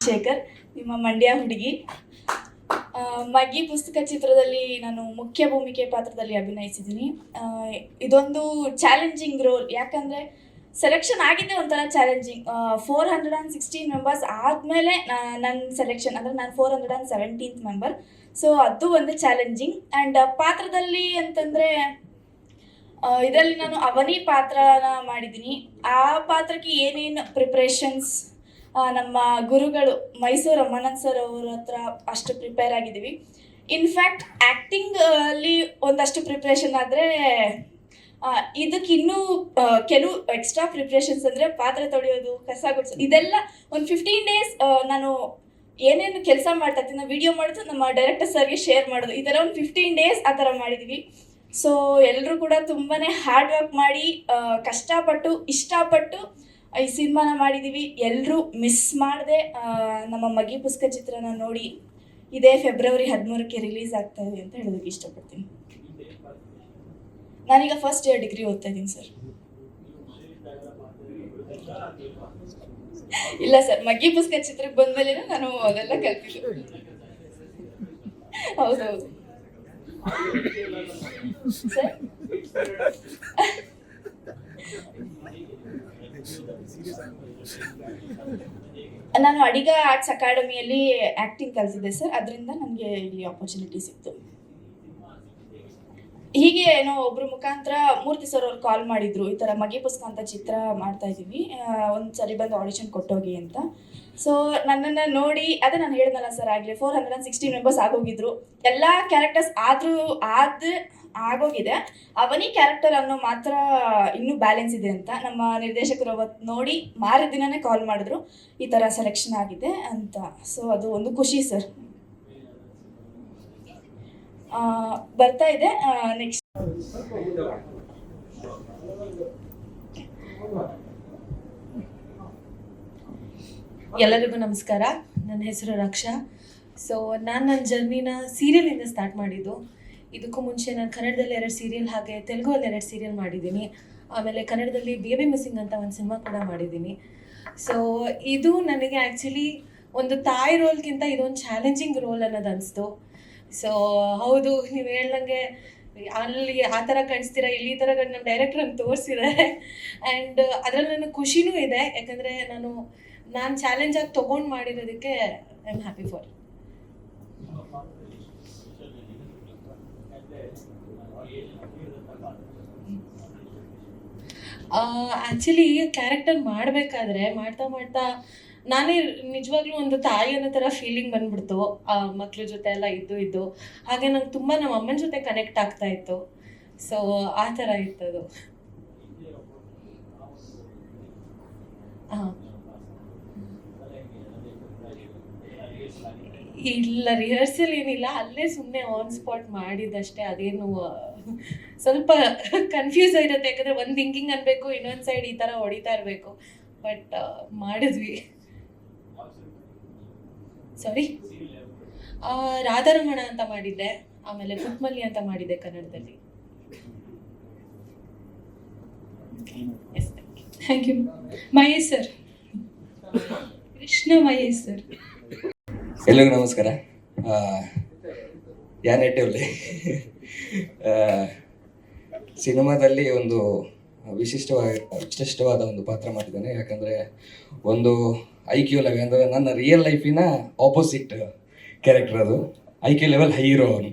ಶೇಖರ್, ನಿಮ್ಮ ಮಂಡ್ಯ ಹುಡುಗಿ. ಮಗ್ಗಿ ಪುಸ್ತಕ ಚಿತ್ರದಲ್ಲಿ ನಾನು ಮುಖ್ಯ ಭೂಮಿಕೆ ಪಾತ್ರದಲ್ಲಿ ಅಭಿನಯಿಸಿದ್ದೀನಿ. ಇದೊಂದು ಚಾಲೆಂಜಿಂಗ್ ರೋಲ್, ಯಾಕಂದರೆ ಸೆಲೆಕ್ಷನ್ ಆಗಿದ್ದೆ ಒಂಥರ ಚಾಲೆಂಜಿಂಗ್. 416 ಮೆಂಬರ್ಸ್ ಆದಮೇಲೆ ನನ್ನ ಸೆಲೆಕ್ಷನ್, ಅಂದರೆ ನಾನು 417th ಮೆಂಬರ್. ಸೊ ಅದು ಒಂದು ಚಾಲೆಂಜಿಂಗ್. ಆ್ಯಂಡ್ ಪಾತ್ರದಲ್ಲಿ ಅಂತಂದರೆ ಇದರಲ್ಲಿ ನಾನು ಅವನಿ ಪಾತ್ರನ ಮಾಡಿದ್ದೀನಿ. ಆ ಪಾತ್ರಕ್ಕೆ ಏನೇನು ಪ್ರಿಪ್ರೇಷನ್ಸ್ ನಮ್ಮ ಗುರುಗಳು ಮೈಸೂರು ರಮಾನಂದ್ ಸರ್ ಅವ್ರ ಹತ್ರ ಅಷ್ಟು ಪ್ರಿಪೇರ್ ಆಗಿದ್ದೀವಿ. ಇನ್ಫ್ಯಾಕ್ಟ್ ಆ್ಯಕ್ಟಿಂಗ್ ಅಲ್ಲಿ ಒಂದಷ್ಟು ಪ್ರಿಪ್ರೇಷನ್ ಆದರೆ ಇದಕ್ಕಿನ್ನೂ ಕೆಲವು ಎಕ್ಸ್ಟ್ರಾ ಪ್ರಿಪ್ರೇಷನ್ಸ್ ಅಂದರೆ ಪಾತ್ರೆ ತೊಳೆಯೋದು, ಕಸ ಗುಡಿಸೋದು, ಇದೆಲ್ಲ ಒಂದು 15 days ನಾನು ಏನೇನು ಕೆಲಸ ಮಾಡ್ತಾ ಇರ್ತೀನಿ ವಿಡಿಯೋ ಮಾಡೋದು, ನಮ್ಮ ಡೈರೆಕ್ಟರ್ ಸರ್ಗೆ ಶೇರ್ ಮಾಡೋದು, ಈ ಥರ ಒಂದು 15 days ಆ ಥರ ಮಾಡಿದ್ದೀವಿ. ಸೊ ಎಲ್ಲರೂ ಕೂಡ ತುಂಬಾ ಹಾರ್ಡ್ ವರ್ಕ್ ಮಾಡಿ ಕಷ್ಟಪಟ್ಟು ಇಷ್ಟಪಟ್ಟು ಈ ಸಿನಿಮಾನ ಮಾಡಿದ್ದೀವಿ. ಎಲ್ಲರೂ ಮಿಸ್ ಮಾಡದೆ ನಮ್ಮ ಮಗ್ಗಿ ಪುಸ್ತಕ ಚಿತ್ರನ ನೋಡಿ. ಇದೇ ಫೆಬ್ರವರಿ 13ಕ್ಕೆ ರಿಲೀಸ್ ಆಗ್ತಾ ಇದೆ ಅಂತ ಹೇಳೋದಕ್ಕೆ ಇಷ್ಟಪಡ್ತೀನಿ. ನಾನೀಗ ಫಸ್ಟ್ ಇಯರ್ ಡಿಗ್ರಿ ಓದ್ತಾ ಇದ್ದೀನಿ ಸರ್. ಇಲ್ಲ ಸರ್, ಮಗ್ಗಿ ಪುಸ್ತಕ ಚಿತ್ರಕ್ಕೆ ಬಂದ್ಮೇಲೆ ನಾನು ಅದೆಲ್ಲ ಕಲ್ತಿದ್ದು. ಹೌದೌದು ಸರ್. ನಾನು ಅಡಿಗ ಆರ್ಟ್ಸ್ ಅಕಾಡೆಮಿಯಲ್ಲಿ ಆ್ಯಕ್ಟಿಂಗ್ ಕಲಿತಿದ್ದೆ ಸರ್. ಅದರಿಂದ ನನಗೆ ಇಲ್ಲಿ ಆಪರ್ಚುನಿಟಿ ಸಿಕ್ತು. ಹೀಗೆ ಏನೋ ಒಬ್ಬರು ಮುಖಾಂತರ ಮೂರ್ತಿ ಸರ್ ಅವ್ರು ಕಾಲ್ ಮಾಡಿದ್ರು, ಈ ಥರ ಮಗ್ಗಿ ಪುಸ್ತಕ ಅಂತ ಚಿತ್ರ ಮಾಡ್ತಾ ಇದ್ದೀವಿ, ಒಂದು ಸರಿ ಬಂದು ಆಡಿಷನ್ ಕೊಟ್ಟೋಗಿ ಅಂತ. ಸೊ ನನ್ನನ್ನು ನೋಡಿ, ಅದೇ ನಾನು ಹೇಳಿದ್ನಲ್ಲ ಸರ್ ಆಗಲೇ, 416 ಮೆಂಬರ್ಸ್ ಆಗೋಗಿದ್ರು. ಎಲ್ಲ ಕ್ಯಾರೆಕ್ಟರ್ಸ್ ಆಗೋಗಿದೆ. ಅವನಿ ಕ್ಯಾರೆಕ್ಟರ್ ಅನ್ನೋ ಮಾತ್ರ ಇನ್ನೂ ಬ್ಯಾಲೆನ್ಸ್ ಇದೆ ಅಂತ ನಮ್ಮ ನಿರ್ದೇಶಕರು ಅವತ್ತು ನೋಡಿ ಮಾರೇ ದಿನನೇ ಕಾಲ್ ಮಾಡಿದ್ರು, ಈ ಥರ ಸೆಲೆಕ್ಷನ್ ಆಗಿದೆ ಅಂತ. ಸೊ ಅದು ಒಂದು ಖುಷಿ ಸರ್. ಬರ್ತಾ ಇದೆ ನೆಕ್ಸ್ಟ್. ಎಲ್ಲರಿಗೂ ನಮಸ್ಕಾರ. ನನ್ನ ಹೆಸರು ರಕ್ಷಾ. ಸೊ ನಾನು ನನ್ನ ಜರ್ನಿನ ಸೀರಿಯಲಿಂದ ಸ್ಟಾರ್ಟ್ ಮಾಡಿದ್ದು. ಇದಕ್ಕೂ ಮುಂಚೆ ನಾನು ಕನ್ನಡದಲ್ಲಿ 2 ಸೀರಿಯಲ್, ಹಾಗೆ ತೆಲುಗಲ್ಲಿ 2 ಸೀರಿಯಲ್ ಮಾಡಿದ್ದೀನಿ. ಆಮೇಲೆ ಕನ್ನಡದಲ್ಲಿ ಬೇಬಿ ಮಿಸ್ಸಿಂಗ್ ಅಂತ ಒಂದು ಸಿನಿಮಾ ಕೂಡ ಮಾಡಿದ್ದೀನಿ. ಸೊ ಇದು ನನಗೆ ಆ್ಯಕ್ಚುಲಿ ಒಂದು ತಾಯಿ ರೋಲ್ಗಿಂತ ಇದೊಂದು ಚಾಲೆಂಜಿಂಗ್ ರೋಲ್ ಅನ್ನೋದು ಅನಿಸ್ತು. ಸೊ ಹೌದು, ನೀವು ಹೇಳ್ದಂಗೆ ಅಲ್ಲಿ ಆ ಥರ ಕಾಣಿಸ್ತೀರ, ಇಲ್ಲಿ ಈ ಥರ ನಮ್ಮ ಡೈರೆಕ್ಟರ್ ಅಂತ ತೋರಿಸಿದ್ದಾರೆ. ಆ್ಯಂಡ್ ಅದರಲ್ಲಿ ನನಗೆ ಖುಷಿನೂ ಇದೆ, ಯಾಕಂದರೆ ನಾನು ಚಾಲೆಂಜಾಗಿ ತೊಗೊಂಡು ಮಾಡಿರೋದಕ್ಕೆ I am happy for. Actually character ಮಾಡಬೇಕಾದ್ರೆ ಮಾಡ್ತಾ ನಾನೇ ನಿಜವಾಗ್ಲೂ ಒಂದು ತಾಯಿ ಅನ್ನೋ ಥರ ಫೀಲಿಂಗ್ ಬಂದ್ಬಿಡ್ತು. ಮಕ್ಳ ಜೊತೆ ಎಲ್ಲ ಇದ್ದು ಹಾಗೆ ನಂಗೆ ತುಂಬ ನಮ್ಮ ಅಮ್ಮನ ಜೊತೆ ಕನೆಕ್ಟ್ ಆಗ್ತಾ ಇತ್ತು. ಸೊ ಆ ಥರ ಇತ್ತದು. ಹಾಂ, ಇಲ್ಲ ರಿಹರ್ಸಲ್ ಏನಿಲ್ಲ, ಅಲ್ಲೇ ಸುಮ್ಮನೆ ಆನ್ ಸ್ಪಾಟ್ ಮಾಡಿದ್ದಷ್ಟೇ. ಅದೇನು ಸ್ವಲ್ಪ ಕನ್ಫ್ಯೂಸ್ ಆಗಿರುತ್ತೆ, ಯಾಕಂದರೆ ಒಂದು ಥಿಂಕಿಂಗ್ ಅನ್ಬೇಕು, ಇನ್ನೊಂದು ಸೈಡ್ ಈ ಥರ ಹೊಡಿತಾ ಇರಬೇಕು. ಬಟ್ ಮಾಡಿದ್ವಿ. ಸಾರಿ, ರಾಧಾರಮಣ ಅಂತ ಮಾಡಿದ್ದೆ, ಆಮೇಲೆ ಪುಟ್ಮಲ್ಲಿ ಅಂತ ಮಾಡಿದ್ದೆ ಕನ್ನಡದಲ್ಲಿ. Yes, thank you. Mahesh sir, Krishna Mahesh sir. ಎಲ್ಲರಿಗೂ ನಮಸ್ಕಾರ. ಯಾನೆಟ್ಟೆವಲ್ಲಿ ಸಿನಿಮಾದಲ್ಲಿ ಒಂದು ವಿಶಿಷ್ಟವಾದ ಒಂದು ಪಾತ್ರ ಮಾಡಿದ್ದಾನೆ. ಯಾಕಂದರೆ ಒಂದು IQ ಲೆವೆಲ್, ಅಂದರೆ ನನ್ನ ರಿಯಲ್ ಲೈಫಿನ ಆಪೋಸಿಟ್ ಕ್ಯಾರೆಕ್ಟರ್ ಅದು. IQ ಲೆವೆಲ್ ಹೈ ಇರೋ ಅವನು.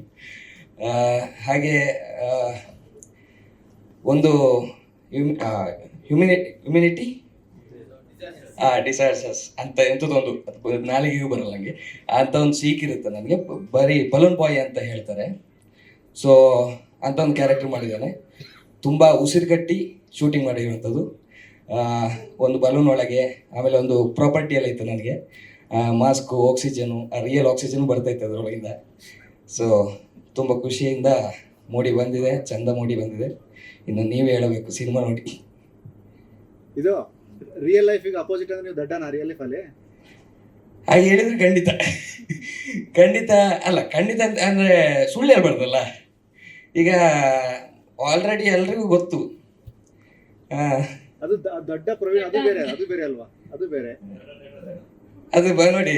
ಹಾಗೆ ಒಂದು ಹ್ಯುಮಿನಿಟಿ ಡಿಸಾಸ್ಟರ್ಸ್ ಅಂತ ಎಂಥದ್ದೊಂದು ನಾಲಿಗೆಗೂ ಬರಲ್ಲ ನನಗೆ ಅಂತ ಒಂದು ಸೀಕಿರುತ್ತೆ ನನಗೆ. ಬರೀ ಬಲೂನ್ ಬಾಯ್ ಅಂತ ಹೇಳ್ತಾರೆ. ಸೊ ಅಂತ ಒಂದು ಕ್ಯಾರೆಕ್ಟರ್ ಮಾಡಿದ್ದಾನೆ. ತುಂಬ ಉಸಿರುಗಟ್ಟಿ ಶೂಟಿಂಗ್ ಮಾಡಿರುವಂಥದ್ದು. ಒಂದು ಬಲೂನ್ ಒಳಗೆ, ಆಮೇಲೆ ಒಂದು ಪ್ರಾಪರ್ಟಿ ಎಲ್ಲ ಇತ್ತು ನನಗೆ, ಮಾಸ್ಕು, ಆಕ್ಸಿಜನು, ರಿಯಲ್ ಆಕ್ಸಿಜನ್ ಬರ್ತೈತೆ ಅದರೊಳಗಿಂದ. ಸೊ ತುಂಬ ಖುಷಿಯಿಂದ ಮೂಡಿ ಬಂದಿದೆ, ಚಂದ ಮೂಡಿ ಬಂದಿದೆ. ಇನ್ನು ನೀವೇ ಹೇಳಬೇಕು, ಸಿನಿಮಾ ನೋಡಿ. ಇದು ರಿಯಲ್ ಲೈಫಿಗೆ ಅಪೋಸಿಟ್ ಅಂದ್ರೆ ನೀವು ದಡ್ಡನ ರಿಯಲ್ ಲೈಫಲ್ಲಿ ಹಾಗೆ ಹೇಳಿದ್ರೆ ಖಂಡಿತ ಅಲ್ಲ, ಖಂಡಿತ ಅಂತ ಅಂದರೆ ಸುಳ್ಳು ಹೇಳ್ಬಾರ್ದಲ್ಲ. ಈಗ ಆಲ್ರೆಡಿ ಎಲ್ರಿಗೂ ಗೊತ್ತು. ಅದು ದೊಡ್ಡ ಪ್ರವೀಣ್, ಅದು ಬೇರೆ ಅಲ್ವಾ? ಅದು ಬೇರೆ. ಅದು ನೋಡಿ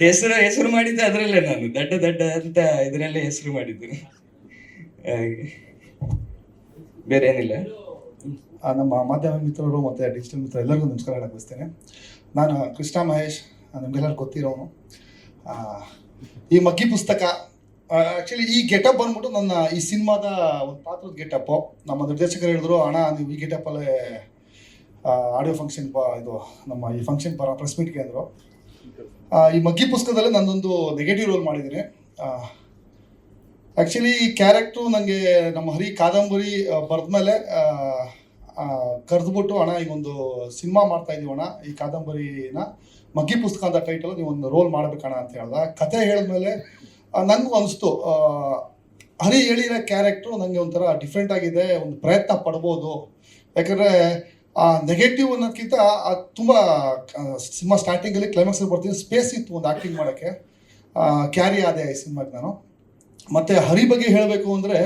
ಹೆಸರು ಮಾಡಿದ್ದು ಅದರಲ್ಲೇ ನಾನು ದಡ್ಡ ಅಂತ ಇದರಲ್ಲೇ ಹೆಸರು ಮಾಡಿದ್ದು. ಹಾಗೆ. ಬೇರೆ ಏನಿಲ್ಲ. ನಮ್ಮ ಮಾಧ್ಯಮ ಮಿತ್ರರು ಮತ್ತು ಡಿಜಿಟಲ್ ಮಿತ್ರ ಎಲ್ಲರಿಗೂ ನಮಸ್ಕಾರ ಹೇಳಕ್ಕೆ ಬಯಸ್ತೇನೆ. ನಾನು ಕೃಷ್ಣ ಮಹೇಶ್, ನಿಮ್ಗೆಲ್ಲರೂ ಗೊತ್ತಿರೋನು. ಈ ಮಗ್ಗಿ ಪುಸ್ತಕ ಆ್ಯಕ್ಚುಲಿ ಈ ಗೆಟಪ್ ಬಂದ್ಬಿಟ್ಟು ನನ್ನ ಈ ಸಿನಿಮಾದ ಒಂದು ಪಾತ್ರದ ಗೆಟಪ್ಪು. ನಮ್ಮ ನಿರ್ದೇಶಕರು ಹೇಳಿದ್ರು, ಅಣ್ಣ ನೀವು ಈ ಗೆಟಪ್ಪಲ್ಲೇ ಆಡಿಯೋ ಫಂಕ್ಷನ್ ಇದು ನಮ್ಮ ಈ ಫಂಕ್ಷನ್ ಪ್ರೆಸ್ ಮೀಟ್ಗೆ ಅಂದರು. ಈ ಮಗ್ಗಿ ಪುಸ್ತಕದಲ್ಲೇ ನನ್ನೊಂದು ನೆಗೆಟಿವ್ ರೋಲ್ ಮಾಡಿದ್ದೀನಿ. ಆ್ಯಕ್ಚುಲಿ ಈ ಕ್ಯಾರೆಕ್ಟ್ರು ನನಗೆ ನಮ್ಮ ಹರಿ ಕಾದಂಬರಿ ಬರೆದ್ಮೇಲೆ ಕರೆದ್ಬಿಟ್ಟು, ಅಣ್ಣ ಈಗೊಂದು ಸಿನಿಮಾ ಮಾಡ್ತಾ ಇದೀವಿ ಅಣ್ಣ, ಈ ಕಾದಂಬರಿನ ಮಗ್ಗಿ ಪುಸ್ತಕ ಅಂತ ಟೈಟಲ್ ನೀವು ಒಂದು ರೋಲ್ ಮಾಡ್ಬೇಕಣ್ಣ ಅಂತ ಹೇಳ್ದ. ಕತೆ ಹೇಳಿದ್ಮೇಲೆ ನನಗೂ ಅನಿಸ್ತು, ಹರಿ ಹೇಳಿರೋ ಕ್ಯಾರೆಕ್ಟ್ರು ನನಗೆ ಒಂಥರ ಡಿಫ್ರೆಂಟ್ ಆಗಿದೆ, ಒಂದು ಪ್ರಯತ್ನ ಪಡ್ಬೋದು. ಯಾಕಂದರೆ ನೆಗೆಟಿವ್ ಅನ್ನೋದಕ್ಕಿಂತ ತುಂಬ ಸಿನಿಮಾ ಸ್ಟಾರ್ಟಿಂಗಲ್ಲಿ ಕ್ಲೈಮ್ಯಾಕ್ಸಲ್ಲಿ ಬರ್ತೀನಿ, ಸ್ಪೇಸ್ ಇತ್ತು ಒಂದು ಆ್ಯಕ್ಟಿಂಗ್ ಮಾಡೋಕ್ಕೆ, ಕ್ಯಾರಿ ಆದೆ ಈ ಸಿನಿಮಾಗೆ ನಾನು. ಮತ್ತು ಹರಿ ಬಗ್ಗೆ ಹೇಳಬೇಕು ಅಂದರೆ,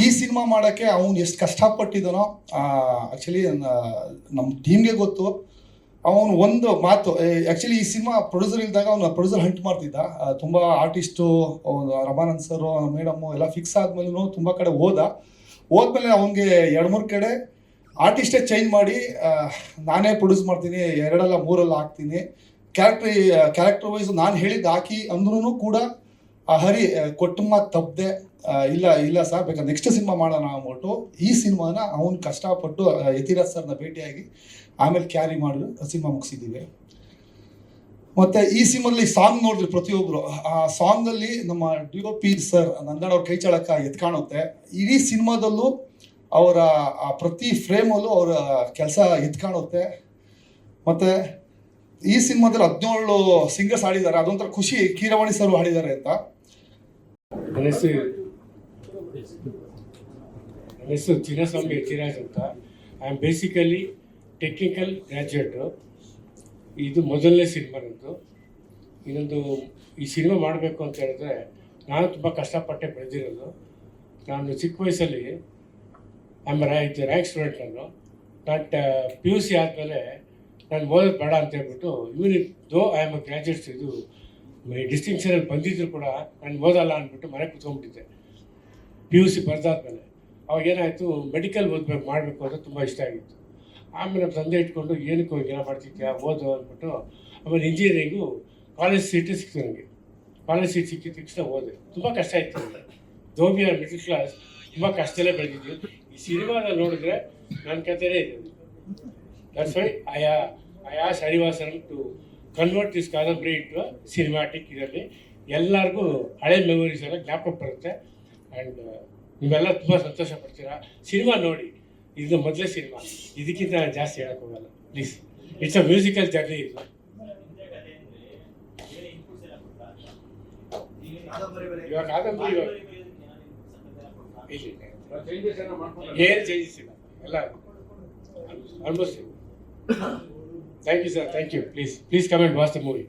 ಈ ಸಿನಿಮಾ ಮಾಡೋಕ್ಕೆ ಅವನು ಎಷ್ಟು ಕಷ್ಟಪಟ್ಟಿದ್ದಾನೋ ಆ್ಯಕ್ಚುಲಿ ನಮ್ಮ ಟೀಮ್ಗೆ ಗೊತ್ತು. ಅವನು ಒಂದು ಮಾತು, ಆ್ಯಕ್ಚುಲಿ ಈ ಸಿನಿಮಾ ಪ್ರೊಡ್ಯೂಸರ್ ಇದ್ದಾಗ ಅವನು ಪ್ರೊಡ್ಯೂಸರ್ ಹಂಟ್ ಮಾಡ್ತಿದ್ದ. ತುಂಬ ಆರ್ಟಿಸ್ಟು, ರಮಾನಂದ್ ಸರು, ಮೇಡಮ್ಮು ಎಲ್ಲ ಫಿಕ್ಸ್ ಆದಮೇಲೂ ತುಂಬ ಕಡೆ ಹೋದ್ಮೇಲೆ ಅವನಿಗೆ 2-3 ಕಡೆ ಆರ್ಟಿಸ್ಟೇ ಚೇಂಜ್ ಮಾಡಿ ನಾನೇ ಪ್ರೊಡ್ಯೂಸ್ ಮಾಡ್ತೀನಿ, 2 3 ಹಾಕ್ತೀನಿ, ಕ್ಯಾರೆಕ್ಟರ್ ವೈಸ್ ನಾನು ಹೇಳಿದ್ದು ಹಾಕಿ ಅಂದ್ರೂ ಕೂಡ ಹರಿ ಕೊಟ್ಟ ಮಾತು ತಪ್ಪದೆ, ಇಲ್ಲ ಸರ್ ಬೇಕಾದ್ರೆ ನೆಕ್ಸ್ಟ್ ಸಿನಿಮಾ ಮಾಡೋಣ ಅಂದ್ಬಿಟ್ಟು ಈ ಸಿನಿಮಾನ ಅವ್ನು ಕಷ್ಟಪಟ್ಟು ಯತಿರಾಜ್ ಸರ್ನ ಭೇಟಿಯಾಗಿ ಆಮೇಲೆ ಕ್ಯಾರಿ ಮಾಡಿ ಸಿನಿಮಾ ಮುಗಿಸಿದ್ದೀವಿ. ಮತ್ತು ಈ ಸಿನಿಮಾದಲ್ಲಿ ಸಾಂಗ್ ನೋಡಿದ್ರಿ ಪ್ರತಿಯೊಬ್ಬರು. ಆ ಸಾಂಗಲ್ಲಿ ನಮ್ಮ DOP ಸರ್ ನಂದಣ್ಣ ಅವ್ರ ಕೈ ಚಳಕ ಎತ್ಕಾಣುತ್ತೆ. ಇಡೀ ಸಿನಿಮಾದಲ್ಲೂ ಅವರ ಪ್ರತಿ ಫ್ರೇಮಲ್ಲೂ ಅವರ ಕೆಲಸ ಎತ್ಕಾಣುತ್ತೆ. ಮತ್ತು ಈ ಸಿನಿಮಾದಲ್ಲಿ 17 ಸಿಂಗರ್ಸ್ ಹಾಡಿದ್ದಾರೆ. ಅದೊಂಥರ ಖುಷಿ, ಕೀರವಾಣಿ ಸರ್ ಹಾಡಿದ್ದಾರೆ ಅಂತ. ನನ್ನ ಹೆಸರು ಚಿನ್ನಸ್ವಾಮಿ ಯತಿರಾಜ್ ಅಂತ. I am basically technical graduate. ಇದು ಮೊದಲನೇ ಸಿನಿಮಾ ನಂದು. ಇನ್ನೊಂದು ಈ ಸಿನಿಮಾ ಮಾಡಬೇಕು ಅಂತ ಹೇಳಿದ್ರೆ ನಾನು ತುಂಬ ಕಷ್ಟಪಟ್ಟೆ ಬೆಳೆದಿರೋದು. ನಾನು ಚಿಕ್ಕ ವಯಸ್ಸಲ್ಲಿ ರ್ಯಾಂಕ್ ಸ್ಟೂಡೆಂಟ್ ನಾನು. ಬಟ್ PUC ಆದಮೇಲೆ ನಾನು ಓದೋದು ಬೇಡ ಅಂತ ಹೇಳ್ಬಿಟ್ಟು, though I am a graduates, ಇದು ಡಿಸ್ಟಿಂಕ್ಷನಲ್ಲಿ ಬಂದಿದ್ರು ಕೂಡ ನಾನು ಓದಲ್ಲ ಅಂದ್ಬಿಟ್ಟು ಮನೆ ಕೂತ್ಕೊಂಡ್ಬಿಟ್ಟಿದ್ದೆ PUC ಬರೆದಾದ್ಮೇಲೆ. ಅವಾಗೇನಾಯಿತು, ಮೆಡಿಕಲ್ ಮಾಡಬೇಕು ಅಂತ ತುಂಬ ಇಷ್ಟ ಆಗಿತ್ತು. ಆಮೇಲೆ ನಮ್ಮ ತಂದೆ ಇಟ್ಕೊಂಡು, ಏನಕ್ಕೂ ಹಿಂಗೆಲ್ಲ ಮಾಡ್ತಿದ್ಯಾ, ಓದು ಅಂದ್ಬಿಟ್ಟು. ಆಮೇಲೆ ಇಂಜಿನಿಯರಿಂಗು ಕಾಲೇಜ್ ಸೀಟ್ ಸಿಕ್ತು ನನಗೆ. ಕಾಲೇಜ್ ಸೀಟ್ ಸಿಕ್ಕಿದ ತಕ್ಷಣ ಓದೆ. ತುಂಬ ಕಷ್ಟ ಇತ್ತು ನನಗೆ. ಧೋಬಿಯ ಮಿಡಲ್ ಕ್ಲಾಸ್, ತುಂಬ ಕಷ್ಟದಲ್ಲೇ ಬೆಳೆದಿದ್ವಿ. ಈ ಸಿನಿಮಾದಲ್ಲಿ ನೋಡಿದ್ರೆ ನನ್ನ ಕಥೆನೇ ಇದೆ. That's why I as Harivasan to convert this ಕಾದಂಬರಿ ಇಂಟು ಸಿನಿಮ್ಯಾಟಿಕ್. ಇದರಲ್ಲಿ ಎಲ್ಲರಿಗೂ ಹಳೆ ಮೆಮೊರೀಸ್ ಎಲ್ಲ ಜ್ಞಾಪಕ ಬರುತ್ತೆ. ಆ್ಯಂಡ್ ನೀವೆಲ್ಲ ತುಂಬ ಸಂತೋಷ ಪಡ್ತೀರಾ. ಸಿನಿಮಾ ನೋಡಿ, ಇದು ಮೊದಲೇ ಸಿನಿಮಾ, ಇದಕ್ಕಿಂತ ನಾನು ಜಾಸ್ತಿ ಹೇಳೋಕ್ಕೋಗಲ್ಲ. Please, it's a musical journey. ಇದು ಇವಾಗ ಕಾದಂಬರಿ ಏನು ಚೇಂಜಸ್ ಇಲ್ಲ, ಎಲ್ಲ almost. Thank you sir, thank you. Please come and watch the movie.